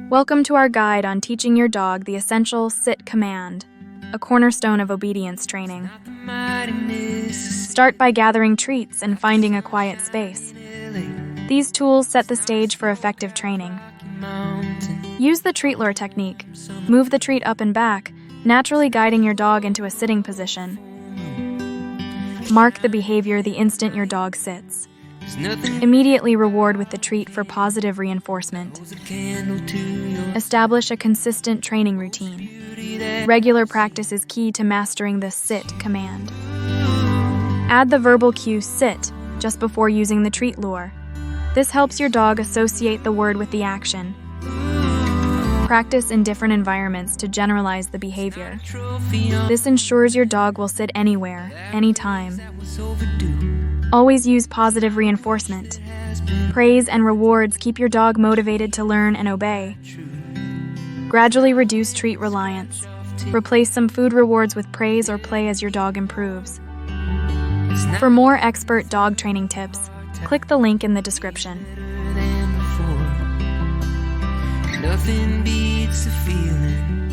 Welcome to our guide on teaching your dog the essential sit command, a cornerstone of obedience training. Start by gathering treats and finding a quiet space. These tools set the stage for effective training. Use the treat lure technique. Move the treat up and back, naturally guiding your dog into a sitting position. Mark the behavior the instant your dog sits. Immediately reward with the treat for positive reinforcement. Establish a consistent training routine. Regular practice is key to mastering the sit command. Add the verbal cue sit just before using the treat lure. This helps your dog associate the word with the action. Practice in different environments to generalize the behavior. This ensures your dog will sit anywhere, anytime. Always use positive reinforcement. Praise and rewards keep your dog motivated to learn and obey. Gradually reduce treat reliance. Replace some food rewards with praise or play as your dog improves. For more expert dog training tips, click the link in the description. Nothing beats the feeling